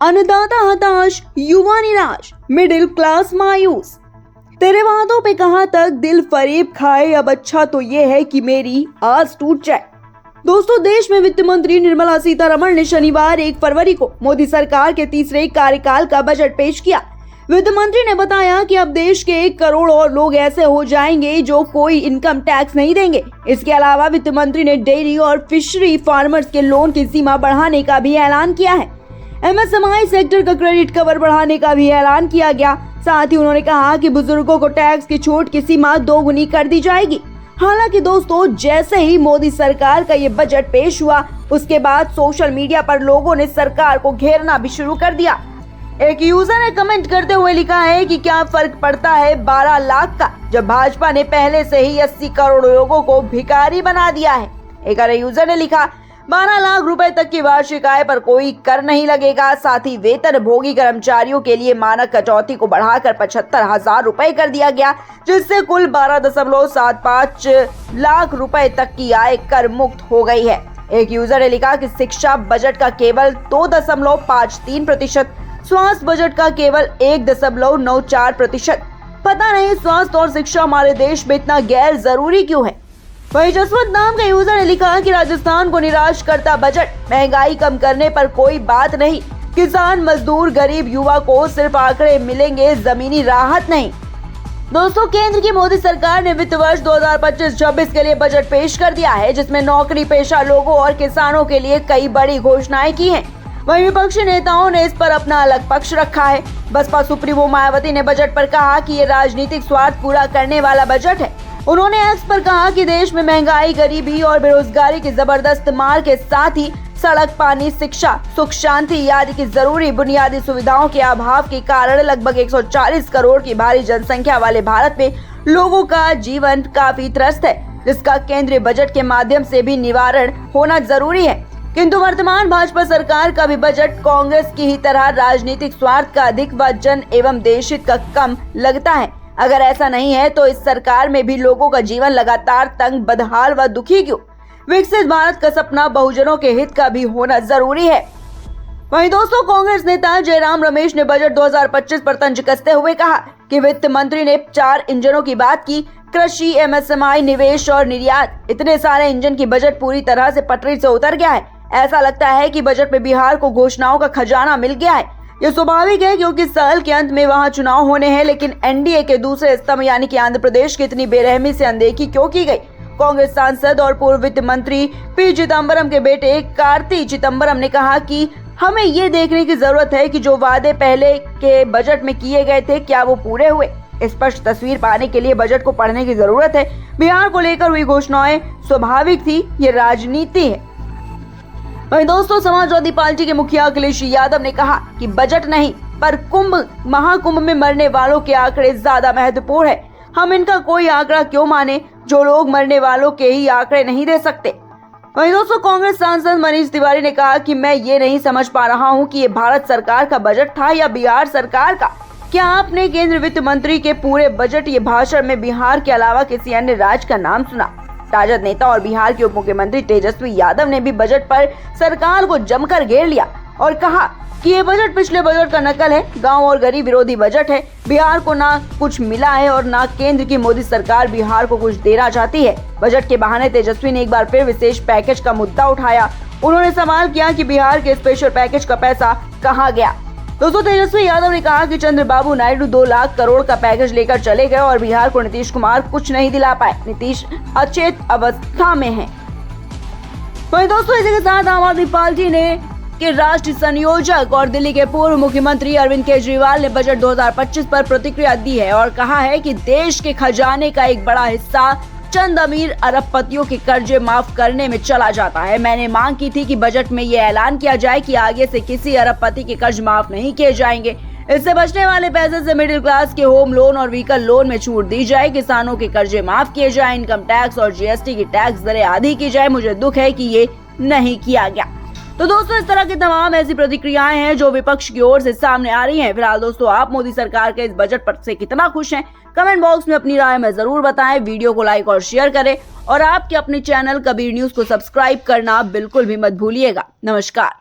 अन्नदाता हताश, युवा निराश, मिडिल क्लास मायूस। तेरे वादों पे कहां तक दिल फरेब खाए, अब अच्छा तो ये है कि मेरी आस टूट जाए। दोस्तों, देश में वित्त मंत्री निर्मला सीतारमण ने शनिवार 1 फरवरी को मोदी सरकार के तीसरे कार्यकाल का बजट पेश किया। वित्त मंत्री ने बताया कि अब देश के 1 करोड़ और लोग ऐसे हो जाएंगे जो कोई इनकम टैक्स नहीं देंगे। इसके अलावा वित्त मंत्री ने डेयरी और फिशरी फार्मर्स के लोन की सीमा बढ़ाने का भी ऐलान किया है। एमएसएमई सेक्टर का क्रेडिट कवर बढ़ाने का भी ऐलान किया गया। साथ ही उन्होंने कहा कि बुजुर्गों को टैक्स की छूट की सीमा 2 गुनी कर दी जाएगी। हालांकि दोस्तों, जैसे ही मोदी सरकार का ये बजट पेश हुआ, उसके बाद सोशल मीडिया पर लोगों ने सरकार को घेरना भी शुरू कर दिया। एक यूजर ने कमेंट करते हुए लिखा है कि क्या फर्क पड़ता है 12 लाख का, जब भाजपा ने पहले से ही 80 करोड़ लोगों को भिखारी बना दिया है। एक अन्य यूजर ने लिखा, 12 लाख रुपए तक की वार्षिक आय पर कोई कर नहीं लगेगा। साथ ही वेतन भोगी कर्मचारियों के लिए मानक कटौती को बढ़ाकर 75,000 रुपए कर दिया गया, जिससे कुल 12.75 लाख रुपए तक की आय कर मुक्त हो गई है। एक यूजर ने लिखा कि शिक्षा बजट का केवल 2.53%, स्वास्थ्य बजट का केवल 1.94%। पता नहीं स्वास्थ्य और शिक्षा हमारे देश में इतना गैर जरूरी क्यों है। वहीं जसवंत नाम के यूजर ने लिखा कि राजस्थान को निराश करता बजट, महंगाई कम करने पर कोई बात नहीं, किसान मजदूर गरीब युवा को सिर्फ आंकड़े मिलेंगे, जमीनी राहत नहीं। दोस्तों, केंद्र की मोदी सरकार ने वित्त वर्ष 2025-26 के लिए बजट पेश कर दिया है, जिसमें नौकरी पेशा लोगों और किसानों के लिए कई बड़ी घोषणाएं की हैं। वहीं विपक्षी नेताओं ने इस पर अपना अलग पक्ष रखा है। बसपा सुप्रीमो मायावती ने बजट पर कहा कि ये राजनीतिक स्वार्थ पूरा करने वाला बजट है। उन्होंने एक्स पर कहा कि देश में महंगाई, गरीबी और बेरोजगारी की जबरदस्त मार के साथ ही सड़क, पानी, शिक्षा, सुख शांति आदि की जरूरी बुनियादी सुविधाओं के अभाव के कारण लगभग 140 करोड़ की भारी जनसंख्या वाले भारत में लोगों का जीवन काफी त्रस्त है, जिसका केंद्रीय बजट के माध्यम से भी निवारण होना जरूरी है। किंतु वर्तमान भाजपा सरकार का भी बजट कांग्रेस की ही तरह राजनीतिक स्वार्थ का अधिक व जन एवं देश हित का कम लगता है। अगर ऐसा नहीं है तो इस सरकार में भी लोगों का जीवन लगातार तंग, बदहाल व दुखी क्यों? विकसित भारत का सपना बहुजनों के हित का भी होना जरूरी है। वहीं दोस्तों, कांग्रेस नेता जयराम रमेश ने बजट 2025 पर तंज कसते हुए कहा कि वित्त मंत्री ने 4 इंजनों की बात की, कृषि, एमएसएमई, निवेश और निर्यात। इतने सारे इंजन की बजट पूरी तरह से पटरी से उतर गया है। ऐसा लगता है कि बजट में बिहार को घोषणाओं का खजाना मिल गया है। ये स्वाभाविक है क्योंकि साल के अंत में वहां चुनाव होने हैं, लेकिन एनडीए के दूसरे स्तंभ यानी कि आंध्र प्रदेश की इतनी बेरहमी से अनदेखी क्यों की गई? कांग्रेस सांसद और पूर्व वित्त मंत्री पी चिदम्बरम के बेटे कार्ति चिदम्बरम ने कहा कि हमें ये देखने की जरूरत है कि जो वादे पहले के बजट में किए गए थे क्या वो पूरे हुए। स्पष्ट तस्वीर पाने के लिए बजट को पढ़ने की जरूरत है। बिहार को लेकर हुई घोषणाएं स्वाभाविक थी, ये राजनीति है। वहीं दोस्तों, समाजवादी पार्टी के मुखिया अखिलेश यादव ने कहा कि बजट नहीं पर महाकुंभ में मरने वालों के आंकड़े ज्यादा महत्वपूर्ण है। हम इनका कोई आंकड़ा क्यों माने जो लोग मरने वालों के ही आंकड़े नहीं दे सकते। वहीं दोस्तों, कांग्रेस सांसद मनीष तिवारी ने कहा कि मैं ये नहीं समझ पा रहा हूँ कि ये भारत सरकार का बजट था या बिहार सरकार का। क्या आपने केंद्रीय वित्त मंत्री के पूरे बजट ये भाषण में बिहार के अलावा किसी अन्य राज्य का नाम सुना? राजद नेता और बिहार के उप मुख्यमंत्री तेजस्वी यादव ने भी बजट पर सरकार को जमकर घेर लिया और कहा कि ये बजट पिछले बजट का नकल है, गांव और गरीब विरोधी बजट है। बिहार को ना कुछ मिला है और ना केंद्र की मोदी सरकार बिहार को कुछ देना चाहती है। बजट के बहाने तेजस्वी ने एक बार फिर विशेष पैकेज का मुद्दा उठाया। उन्होंने सवाल किया कि बिहार के स्पेशल पैकेज का पैसा कहाँ गया। दोस्तों, तेजस्वी यादव ने कहा कि चंद्रबाबू नायडू 2 लाख करोड़ का पैकेज लेकर चले गए और बिहार को नीतीश कुमार कुछ नहीं दिला पाए। नीतीश अचेत अवस्था में है। वहीं दोस्तों, इसी के साथ आम आदमी पार्टी के राष्ट्रीय संयोजक और दिल्ली के पूर्व मुख्यमंत्री अरविंद केजरीवाल ने बजट 2025 पर प्रतिक्रिया दी है और कहा है कि देश के खजाने का एक बड़ा हिस्सा चंद अमीर अरबपतियों के कर्जे माफ करने में चला जाता है। मैंने मांग की थी कि बजट में ये ऐलान किया जाए कि आगे से किसी अरबपति के कर्ज माफ नहीं किए जाएंगे। इससे बचने वाले पैसे से मिडिल क्लास के होम लोन और व्हीकल लोन में छूट दी जाए, किसानों के कर्जे माफ किए जाए, इनकम टैक्स और जीएसटी की टैक्स दरें आधी की जाए। मुझे दुख है कि ये नहीं किया गया। तो दोस्तों, इस तरह की तमाम ऐसी प्रतिक्रियाएं हैं जो विपक्ष की ओर से सामने आ रही हैं। फिलहाल दोस्तों, आप मोदी सरकार के इस बजट पर से कितना खुश हैं? कमेंट बॉक्स में अपनी राय में जरूर बताएं। वीडियो को लाइक और शेयर करें और आपके अपने चैनल कबीर न्यूज को सब्सक्राइब करना बिल्कुल भी मत भूलिएगा। नमस्कार।